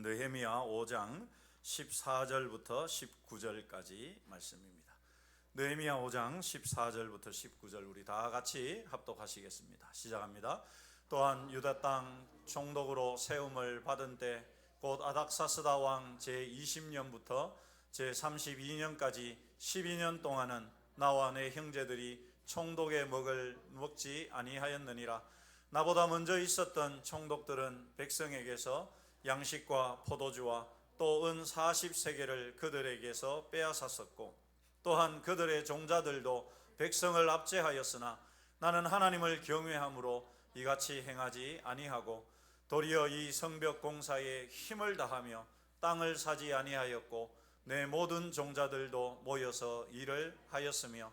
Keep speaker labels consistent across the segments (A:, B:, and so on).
A: 느헤미야 5장 14절부터 19절까지 말씀입니다. 느헤미야 5장 14절부터 19절 우리 다 같이 합독하시겠습니다. 시작합니다. 또한 유다 땅 총독으로 세움을 받은 때 곧 아닥사스다 왕 제20년부터 제32년까지 12년 동안은 나와 내 형제들이 총독의 먹을 먹지 아니하였느니라. 나보다 먼저 있었던 총독들은 백성에게서 양식과 포도주와 또 은 40세겔을 그들에게서 빼앗았었고 또한 그들의 종자들도 백성을 압제하였으나 나는 하나님을 경외함으로 이같이 행하지 아니하고 도리어 이 성벽 공사에 힘을 다하며 땅을 사지 아니하였고 내 모든 종자들도 모여서 일을 하였으며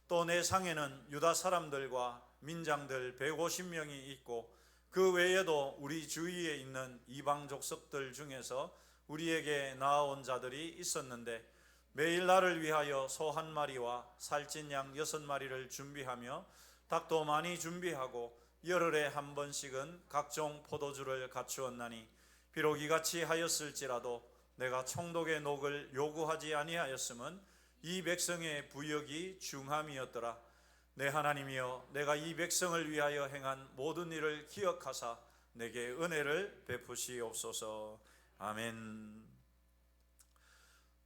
A: 또 내 상에는 유다 사람들과 민장들 150명이 있고 그 외에도 우리 주위에 있는 이방 족속들 중에서 우리에게 나아온 자들이 있었는데 매일 나를 위하여 소 한 마리와 살찐 양 6마리를 준비하며 닭도 많이 준비하고 열흘에 한 번씩은 각종 포도주를 갖추었나니 비록 이같이 하였을지라도 내가 총독의 녹을 요구하지 아니하였음은 이 백성의 부역이 중함이었더라. 내 하나님이여, 내가 이 백성을 위하여 행한 모든 일을 기억하사 내게 은혜를 베푸시옵소서. 아멘.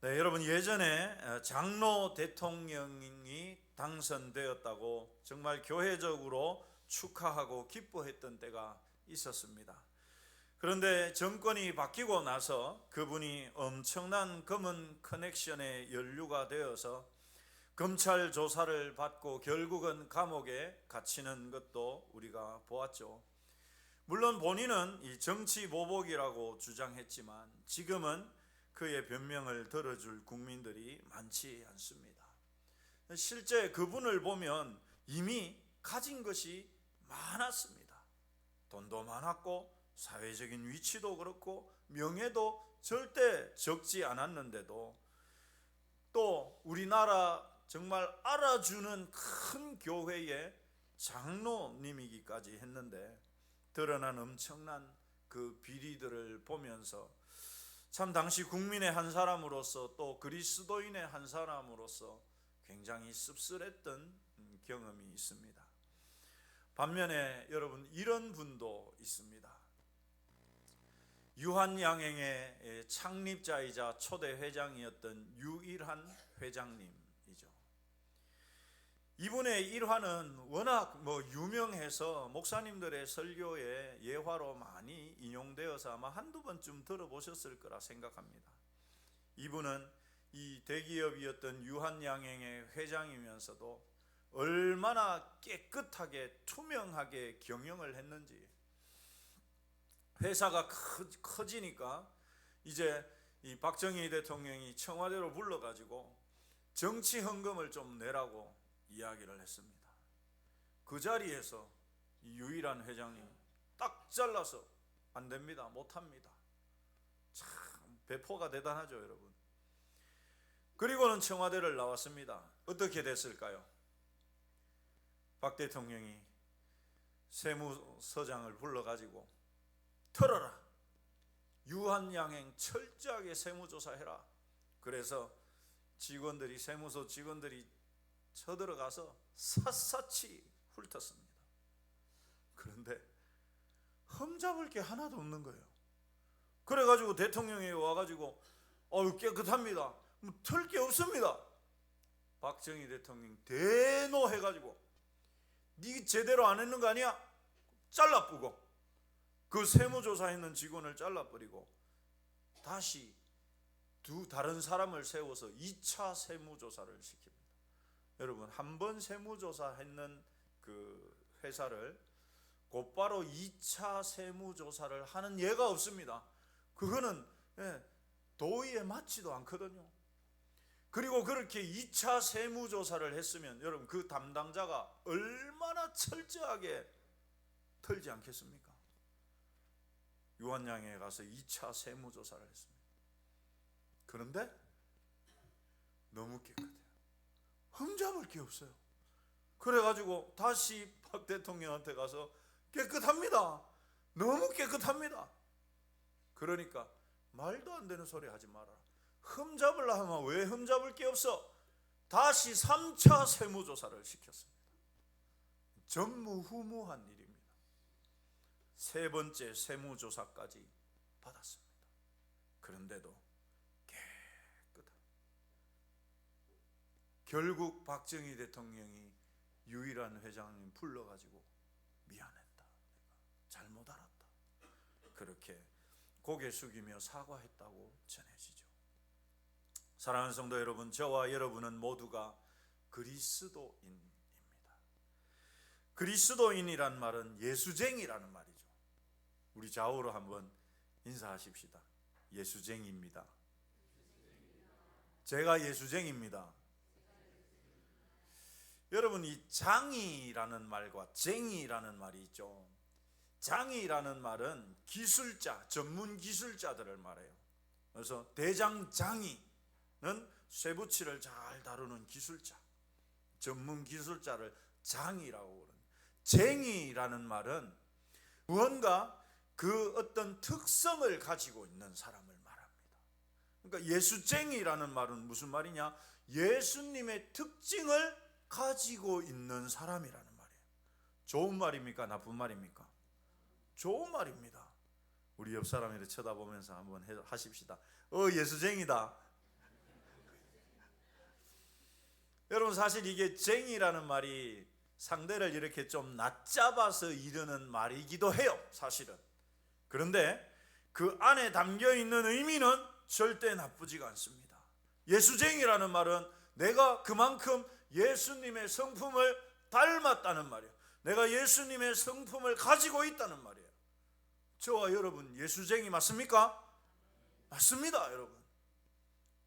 A: 네, 여러분, 예전에 장로 대통령이 당선되었다고 정말 교회적으로 축하하고 기뻐했던 때가 있었습니다. 그런데 정권이 바뀌고 나서 그분이 엄청난 검은 커넥션에 연루가 되어서 검찰 조사를 받고 결국은 감옥에 갇히는 것도 우리가 보았죠. 물론 본인은 이 정치 보복이라고 주장했지만 지금은 그의 변명을 들어줄 국민들이 많지 않습니다. 실제 그분을 보면 이미 가진 것이 많았습니다. 돈도 많았고 사회적인 위치도 그렇고 명예도 절대 적지 않았는데도 또 우리나라 정말 알아주는 큰 교회의 장로님이기까지 했는데 드러난 엄청난 그 비리들을 보면서 참 당시 국민의 한 사람으로서 또 그리스도인의 한 사람으로서 굉장히 씁쓸했던 경험이 있습니다. 반면에 여러분, 이런 분도 있습니다. 유한양행의 창립자이자 초대 회장이었던 유일한 회장님이죠. 이분의 일화는 워낙 유명해서 목사님들의 설교에 예화로 많이 인용되어서 아마 한두 번쯤 들어보셨을 거라 생각합니다. 이분은 이 대기업이었던 유한양행의 회장이면서도 얼마나 깨끗하게 투명하게 경영을 했는지, 회사가 커지니까 이제 이 박정희 대통령이 청와대로 불러가지고 정치 헌금을 좀 내라고 이야기를 했습니다. 그 자리에서 이 유일한 회장님 딱 잘라서 안 됩니다, 못합니다. 참 배포가 대단하죠, 여러분. 그리고는 청와대를 나왔습니다. 어떻게 됐을까요? 박 대통령이 세무서장을 불러가지고 털어라, 유한양행 철저하게 세무조사해라. 그래서 직원들이, 세무서 직원들이 쳐들어가서 샅샅이 훑었습니다. 그런데 흠잡을 게 하나도 없는 거예요. 그래가지고 대통령이 와가지고 깨끗합니다, 털 게 없습니다. 박정희 대통령 대노해가지고 니 제대로 안 했는 거 아니야? 잘라뿌고 그 세무조사했는 직원을 잘라버리고 다시 다른 사람을 세워서 2차 세무조사를 시킵니다. 여러분, 한 번 세무조사했는 그 회사를 곧바로 2차 세무조사를 하는 예가 없습니다. 그거는 도의에 맞지도 않거든요. 그리고 그렇게 2차 세무조사를 했으면 여러분, 그 담당자가 얼마나 철저하게 털지 않겠습니까? 유한양행에 가서 2차 세무조사를 했습니다. 그런데 너무 깨끗해요. 흠잡을 게 없어요. 그래가지고 다시 박 대통령한테 가서 깨끗합니다, 너무 깨끗합니다. 그러니까 말도 안 되는 소리 하지 마라. 흠잡으려 하면 왜 흠잡을 게 없어? 다시 3차 세무조사를 시켰습니다. 전무후무한 일입니다. 세 번째 세무조사까지 받았습니다. 그런데도 깨끗하다. 결국 박정희 대통령이 유일한 회장님 불러가지고 미안했다, 잘못 알았다, 그렇게 고개 숙이며 사과했다고 전해지죠. 사랑하는 성도 여러분, 저와 여러분은 모두가 그리스도인입니다. 그리스도인이란 말은 예수쟁이라는 말이죠. 우리 좌우로 한번 인사하십시다. 예수쟁이입니다. 제가 예수쟁이입니다. 여러분, 이 장이라는 말과 쟁이라는 말이 있죠. 장이라는 말은 기술자, 전문 기술자들을 말해요. 그래서 대장장이는 쇠붙이를 잘 다루는 기술자, 전문 기술자를 장이라고 부릅니다. 쟁이라는 말은 무언가 그 어떤 특성을 가지고 있는 사람을 말합니다. 그러니까 예수쟁이라는 말은 무슨 말이냐? 예수님의 특징을 가지고 있는 사람이라는 말이에요. 좋은 말입니까? 나쁜 말입니까? 좋은 말입니다. 우리 옆 사람을 쳐다보면서 한번 하십시다. 예수쟁이다. 여러분, 사실 이게 쟁이라는 말이 상대를 이렇게 좀 낮잡아서 이르는 말이기도 해요, 사실은. 그런데 그 안에 담겨 있는 의미는 절대 나쁘지가 않습니다. 예수쟁이라는 말은 내가 그만큼 예수님의 성품을 닮았다는 말이에요. 내가 예수님의 성품을 가지고 있다는 말이에요. 저와 여러분 예수쟁이 맞습니까? 맞습니다, 여러분.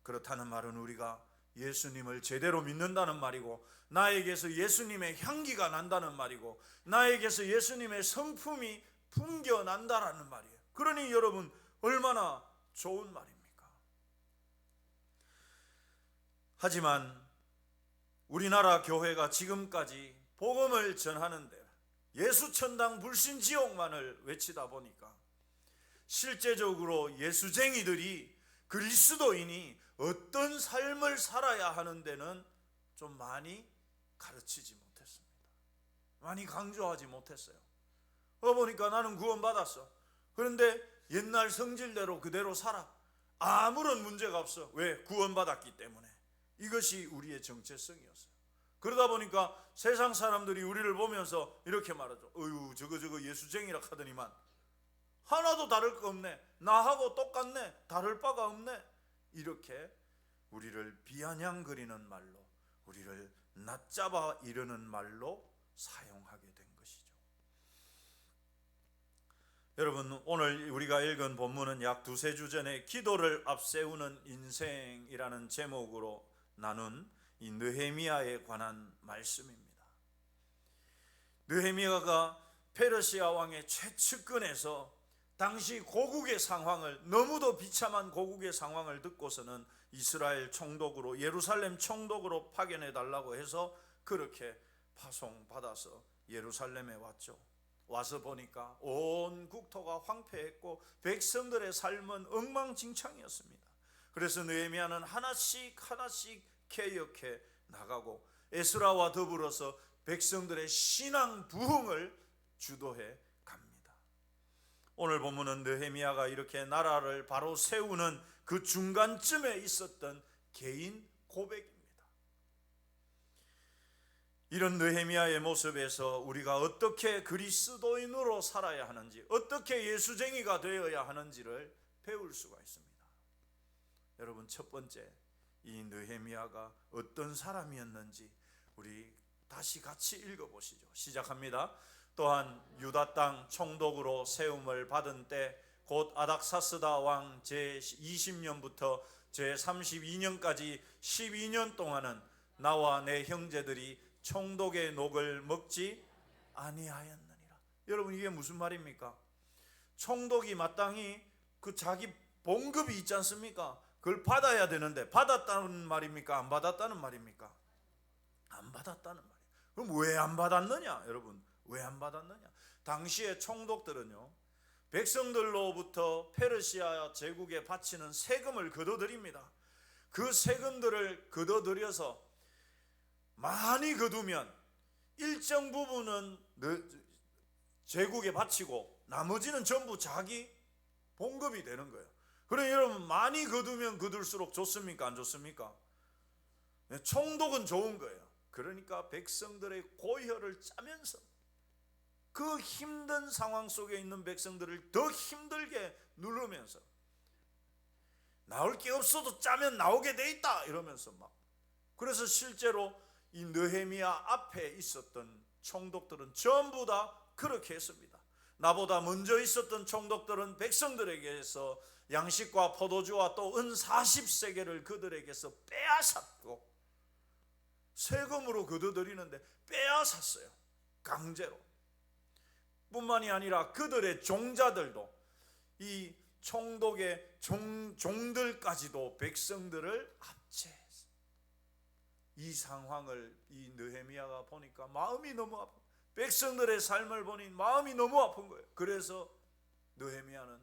A: 그렇다는 말은 우리가 예수님을 제대로 믿는다는 말이고, 나에게서 예수님의 향기가 난다는 말이고, 나에게서 예수님의 성품이 풍겨난다라는 말이에요. 그러니 여러분, 얼마나 좋은 말입니까? 하지만 우리나라 교회가 지금까지 복음을 전하는데 예수천당 불신지옥만을 외치다 보니까 실제적으로 예수쟁이들이, 그리스도인이 어떤 삶을 살아야 하는 데는 좀 많이 가르치지 못했습니다. 많이 강조하지 못했어요. 보니까 나는 구원받았어. 그런데 옛날 성질대로 그대로 살아. 아무런 문제가 없어. 왜? 구원받았기 때문에. 이것이 우리의 정체성이었어요. 그러다 보니까 세상 사람들이 우리를 보면서 이렇게 말하죠. 어휴, 저거 예수쟁이라 하더니만 하나도 다를 거 없네. 나하고 똑같네. 다를 바가 없네. 이렇게 우리를 비아냥거리는 말로, 우리를 낮잡아 이르는 말로 사용하게 된 것이죠. 여러분, 오늘 우리가 읽은 본문은 약 두세 주 전에 기도를 앞세우는 인생이라는 제목으로 나눈 이 느헤미야에 관한 말씀입니다. 느헤미야가 페르시아 왕의 최측근에서 당시 고국의 상황을, 너무도 비참한 고국의 상황을 듣고서는 이스라엘 총독으로, 예루살렘 총독으로 파견해 달라고 해서 그렇게 파송받아서 예루살렘에 왔죠. 와서 보니까 온 국토가 황폐했고 백성들의 삶은 엉망진창이었습니다. 그래서 느헤미야는 하나씩 개혁해 나가고 에스라와 더불어서 백성들의 신앙 부흥을 주도해 갑니다. 오늘 본문은 느헤미야가 이렇게 나라를 바로 세우는 그 중간쯤에 있었던 개인 고백입니다. 이런 느헤미야의 모습에서 우리가 어떻게 그리스도인으로 살아야 하는지, 어떻게 예수쟁이가 되어야 하는지를 배울 수가 있습니다. 여러분, 첫 번째, 이 느헤미야가 어떤 사람이었는지 우리 다시 같이 읽어보시죠. 시작합니다. 또한 유다 땅 총독으로 세움을 받은 때 곧 아닥사스다 왕 제20년부터 제32년까지 12년 동안은 나와 내 형제들이 총독의 녹을 먹지 아니하였느니라. 여러분, 이게 무슨 말입니까? 총독이 마땅히 그 자기 봉급이 있지 않습니까? 그걸 받아야 되는데 받았다는 말입니까? 안 받았다는 말입니까? 안 받았다는 말이에요. 그럼 왜 안 받았느냐? 여러분, 왜 안 받았느냐? 당시에 총독들은요, 백성들로부터 페르시아 제국에 바치는 세금을 거둬들입니다. 그 세금들을 거둬들여서 많이 거두면 일정 부분은 제국에 바치고 나머지는 전부 자기 봉급이 되는 거예요. 그러니 여러분, 많이 거두면 거둘수록 좋습니까? 안 좋습니까? 총독은 좋은 거예요. 그러니까 백성들의 고혈을 짜면서 그 힘든 상황 속에 있는 백성들을 더 힘들게 누르면서 나올 게 없어도 짜면 나오게 돼 있다 이러면서 막, 그래서 실제로 이 느헤미야 앞에 있었던 총독들은 전부 다 그렇게 했습니다. 나보다 먼저 있었던 총독들은 백성들에게서 양식과 포도주와 또 은 40세겔을 그들에게서 빼앗았고 세금으로 거둬들이는데 빼앗았어요. 강제로. 뿐만이 아니라 그들의 종자들도, 이 총독의 종들까지도 백성들을 압제했어요. 이 상황을 이 느헤미야가 보니까 마음이 너무 아파. 백성들의 삶을 보니 마음이 너무 아픈 거예요. 그래서 느헤미야는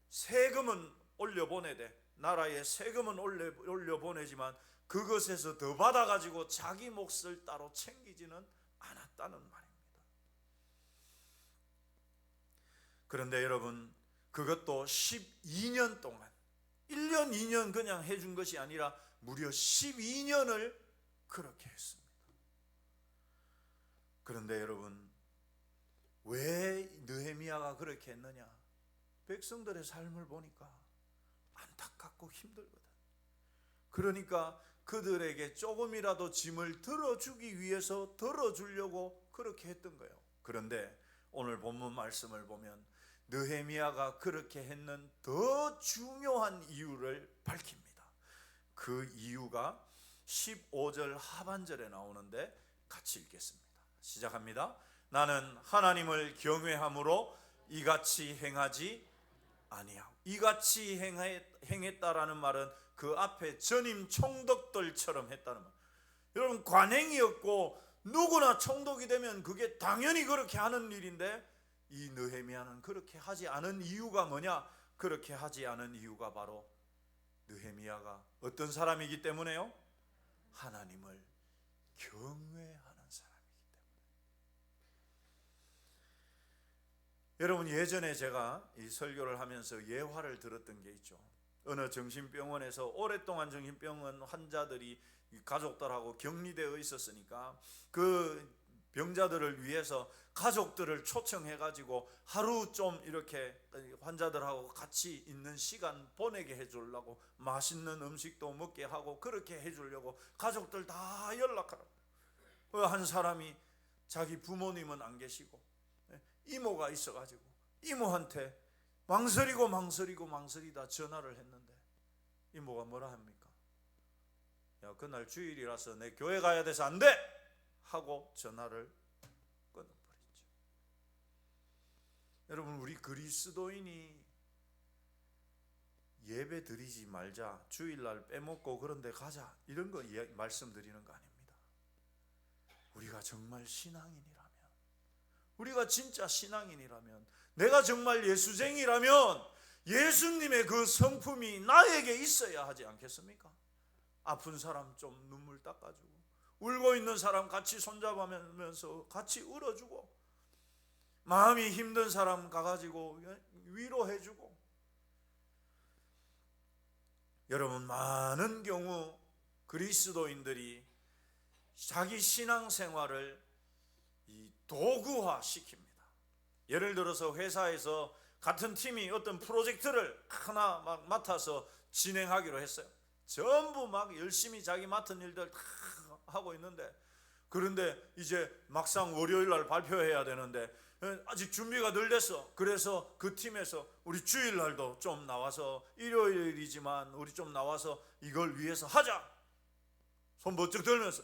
A: 세금은 올려보내되, 나라에 세금은 올려보내지만 그것에서 더 받아가지고 자기 몫을 따로 챙기지는 않았다는 말입니다. 그런데 여러분, 그것도 12년 동안, 1년 2년 그냥 해준 것이 아니라 무려 12년을 그렇게 했습니다. 그런데 여러분, 왜 느헤미야가 그렇게 했느냐? 백성들의 삶을 보니까 안타깝고 힘들거든. 그러니까 그들에게 조금이라도 짐을 덜어주기 위해서 덜어주려고 그렇게 했던 거예요. 그런데 오늘 본문 말씀을 보면 느헤미야가 그렇게 했는 더 중요한 이유를 밝힙니다. 그 이유가 15절 하반절에 나오는데 같이 읽겠습니다. 시작합니다. 나는 하나님을 경외함으로 이같이 행하지 아니하고. 이같이 행했다라는 말은 그 앞에 전임 총독들처럼 했다는 말. 여러분, 관행이었고 누구나 총독이 되면 그게 당연히 그렇게 하는 일인데, 이 느헤미야는 그렇게 하지 않은 이유가 뭐냐? 그렇게 하지 않은 이유가 바로 느헤미야가 어떤 사람이기 때문에요? 하나님을 경외하는 사람이기 때문에. 여러분, 예전에 제가 이 설교를 하면서 예화를 들었던 게 있죠. 어느 정신병원에서 오랫동안 정신병원 환자들이 가족들하고 격리되어 있었으니까 그 병자들을 위해서 가족들을 초청해가지고 하루 좀 이렇게 환자들하고 같이 있는 시간 보내게 해주려고, 맛있는 음식도 먹게 하고 그렇게 해주려고 가족들 다 연락하라고. 한 사람이 자기 부모님은 안 계시고 이모가 있어가지고 이모한테 망설이다 전화를 했는데, 이모가 뭐라 합니까? 야, 그날 주일이라서 내 교회 가야 돼서 안 돼! 하고 전화를 끊어버렸죠. 여러분, 우리 그리스도인이 예배 드리지 말자, 주일날 빼먹고 그런 데 가자, 이런 거 말씀드리는 거 아닙니다. 우리가 정말 신앙인이라면, 우리가 진짜 신앙인이라면, 내가 정말 예수쟁이라면 예수님의 그 성품이 나에게 있어야 하지 않겠습니까? 아픈 사람 좀 눈물 닦아주고, 울고 있는 사람 같이 손잡으면서 같이 울어주고, 마음이 힘든 사람 가가지고 위로해주고. 여러분, 많은 경우 그리스도인들이 자기 신앙생활을 도구화 시킵니다. 예를 들어서 회사에서 같은 팀이 어떤 프로젝트를 하나 막 맡아서 진행하기로 했어요. 전부 막 열심히 자기 맡은 일들 다 하고 있는데, 그런데 이제 막상 월요일 날 발표해야 되는데 아직 준비가 덜 됐어. 그래서 그 팀에서 우리 주일 날도 좀 나와서, 일요일이지만 우리 좀 나와서 이걸 위해서 하자. 손 번쩍 들면서,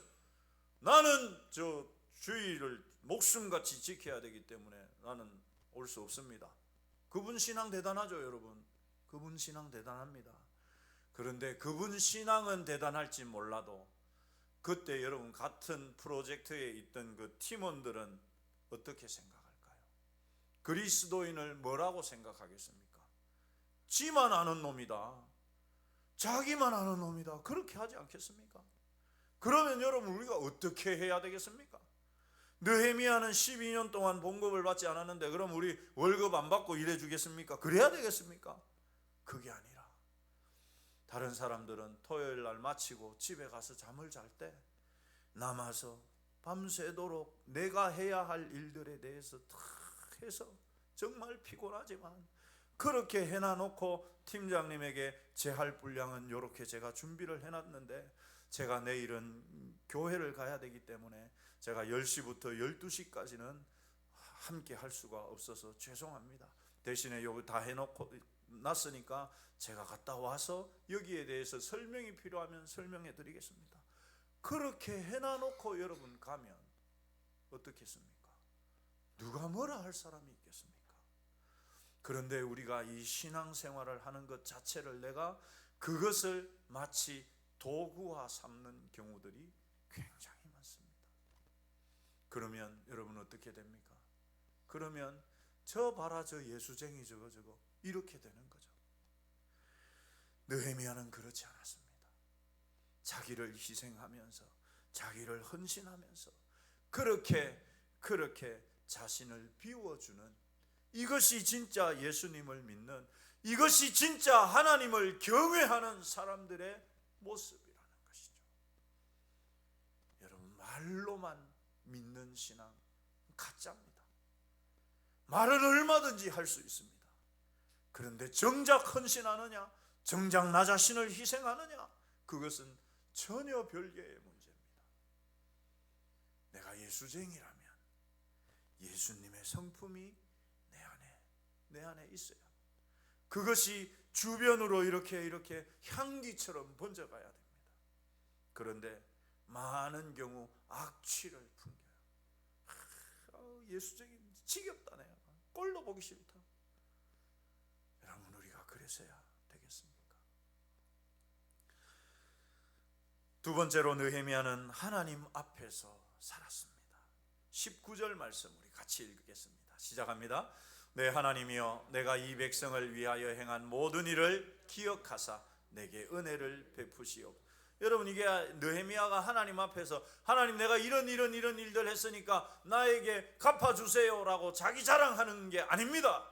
A: 나는 저 주일을 목숨같이 지켜야 되기 때문에 나는 올 수 없습니다. 그분 신앙 대단하죠, 여러분. 그분 신앙 대단합니다. 그런데 그분 신앙은 대단할지 몰라도 그때 여러분 같은 프로젝트에 있던 그 팀원들은 어떻게 생각할까요? 그리스도인을 뭐라고 생각하겠습니까? 지만 아는 놈이다, 자기만 아는 놈이다, 그렇게 하지 않겠습니까? 그러면 여러분 우리가 어떻게 해야 되겠습니까? 느헤미야는 12년 동안 봉급을 받지 않았는데 그럼 우리 월급 안 받고 일해 주겠습니까? 그래야 되겠습니까? 그게 아니라 다른 사람들은 토요일 날 마치고 집에 가서 잠을 잘 때 남아서 밤새도록 내가 해야 할 일들에 대해서 다 해서 정말 피곤하지만 그렇게 해놔놓고 팀장님에게 제 할 분량은 이렇게 제가 준비를 해놨는데 제가 내일은 교회를 가야 되기 때문에 제가 10시부터 12시까지는 함께 할 수가 없어서 죄송합니다. 대신에 여기 다 해놓고 놨으니까 제가 갔다 와서 여기에 대해서 설명이 필요하면 설명해 드리겠습니다. 그렇게 해놔놓고 여러분 가면 어떻겠습니까? 누가 뭐라 할 사람이 있겠습니까? 그런데 우리가 이 신앙생활을 하는 것 자체를 내가 그것을 마치 도구화 삼는 경우들이 굉장히 많습니다. 그러면 여러분 어떻게 됩니까? 그러면 저 봐라 저 예수쟁이 저거 이렇게 되는 거죠. 느헤미야는 그렇지 않았습니다. 자기를 희생하면서 자기를 헌신하면서 그렇게 자신을 비워주는, 이것이 진짜 예수님을 믿는, 이것이 진짜 하나님을 경외하는 사람들의 모습이라는 것이죠. 여러분 말로만 믿는 신앙 가짜입니다. 말은 얼마든지 할 수 있습니다. 그런데 정작 헌신하느냐, 정작 나 자신을 희생하느냐, 그것은 전혀 별개의 문제입니다. 내가 예수쟁이라면 예수님의 성품이 내 안에 있어야 합니다. 그것이 주변으로 이렇게 향기처럼 번져가야 됩니다. 그런데 많은 경우 악취를 풍겨요. 예수쟁이 지겹다, 내가 꼴도 보기 싫다. 여러분 우리가 그래서야 되겠습니까? 두 번째로 느헤미야는 하나님 앞에서 살았습니다. 19절 말씀 우리 같이 읽겠습니다. 시작합니다. 네, 하나님이여, 내가 이 백성을 위하여 행한 모든 일을 기억하사 내게 은혜를 베푸시오. 여러분 이게 느헤미야가 하나님 앞에서 하나님 내가 이런 일들 했으니까 나에게 갚아주세요 라고 자기 자랑하는 게 아닙니다.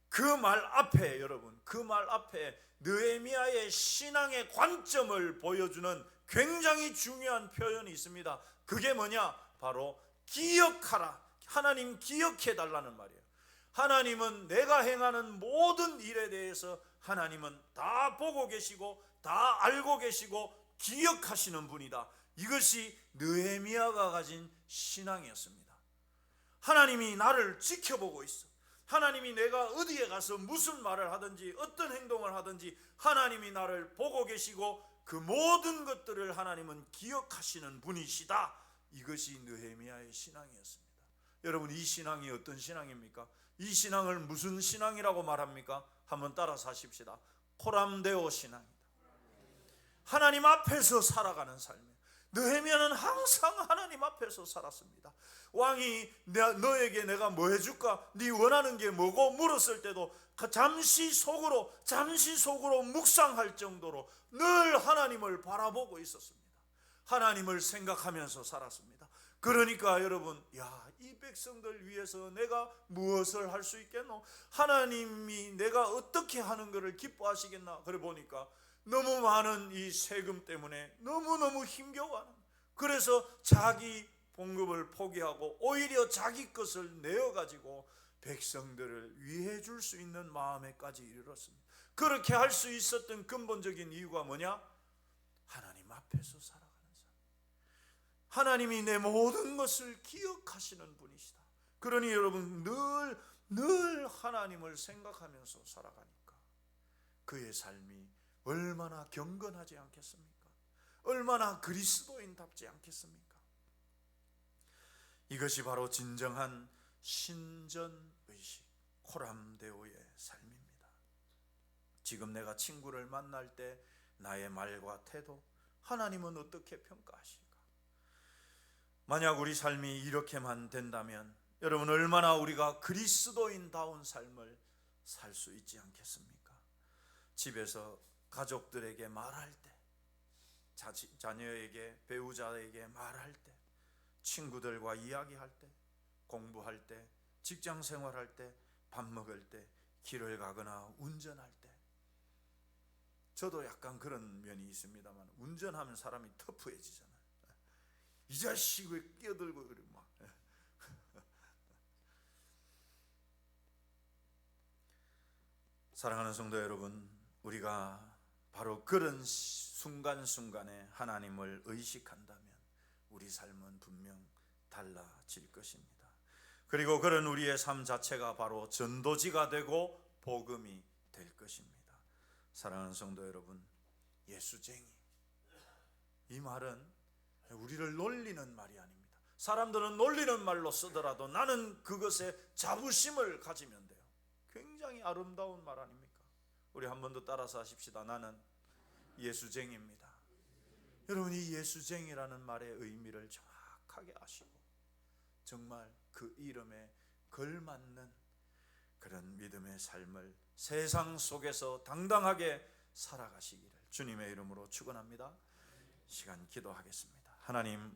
A: 그 말 앞에, 여러분 그 말 앞에 느헤미야의 신앙의 관점을 보여주는 굉장히 중요한 표현이 있습니다. 그게 뭐냐? 바로 기억하라. 하나님 기억해 달라는 말이에요. 하나님은 내가 행하는 모든 일에 대해서 하나님은 다 보고 계시고 다 알고 계시고 기억하시는 분이다. 이것이 느헤미야가 가진 신앙이었습니다. 하나님이 나를 지켜보고 있어. 하나님이 내가 어디에 가서 무슨 말을 하든지 어떤 행동을 하든지 하나님이 나를 보고 계시고 그 모든 것들을 하나님은 기억하시는 분이시다. 이것이 느헤미야의 신앙이었습니다. 여러분 이 신앙이 어떤 신앙입니까? 이 신앙을 무슨 신앙이라고 말합니까? 한번 따라서 하십시다. 코람데오 신앙이다. 하나님 앞에서 살아가는 삶이에요. 느헤미야는 항상 하나님 앞에서 살았습니다. 왕이 너에게 내가 뭐 해줄까? 네 원하는 게 뭐고? 물었을 때도 잠시 속으로 묵상할 정도로 늘 하나님을 바라보고 있었습니다. 하나님을 생각하면서 살았습니다. 그러니까 여러분, 이 백성들 위해서 내가 무엇을 할 수 있겠노? 하나님이 내가 어떻게 하는 것을 기뻐하시겠나? 그래 보니까 너무 많은 이 세금 때문에 너무너무 힘겨워하는, 그래서 자기 봉급을 포기하고 오히려 자기 것을 내어가지고 백성들을 위해 줄 수 있는 마음에까지 이르렀습니다. 그렇게 할 수 있었던 근본적인 이유가 뭐냐? 하나님 앞에서 살아가는 삶. 하나님이 내 모든 것을 기억하시는 분이시다. 그러니 여러분 늘 하나님을 생각하면서 살아가니까 그의 삶이 얼마나 경건하지 않겠습니까? 얼마나 그리스도인답지 않겠습니까? 이것이 바로 진정한 신전의식, 코람데오의 삶입니다. 지금 내가 친구를 만날 때 나의 말과 태도, 하나님은 어떻게 평가하실까? 만약 우리 삶이 이렇게만 된다면 여러분, 얼마나 우리가 그리스도인다운 삶을 살 수 있지 않겠습니까? 집에서 가족들에게 말할 때, 자녀에게, 배우자에게 말할 때, 친구들과 이야기할 때, 공부할 때, 직장 생활할 때, 밥 먹을 때, 길을 가거나 운전할 때. 저도 약간 그런 면이 있습니다만, 운전하면 사람이 터프해지잖아요. 이 자식 왜 끼어들고 그래 막. 사랑하는 성도 여러분, 우리가 바로 그런 순간순간에 하나님을 의식한다면 우리 삶은 분명 달라질 것입니다. 그리고 그런 우리의 삶 자체가 바로 전도지가 되고 복음이 될 것입니다. 사랑하는 성도 여러분, 예수쟁이, 이 말은 우리를 놀리는 말이 아닙니다. 사람들은 놀리는 말로 쓰더라도 나는 그것에 자부심을 가지면 돼요. 굉장히 아름다운 말 아닙니까? 우리 한 번 더 따라서 하십시다. 나는 예수쟁이입니다. 여러분, 이 예수쟁이라는 말의 의미를 정확하게 아시고 정말 그 이름에 걸맞는 그런 믿음의 삶을 세상 속에서 당당하게 살아가시기를 주님의 이름으로 축원합니다. 시간 기도하겠습니다. 하나님,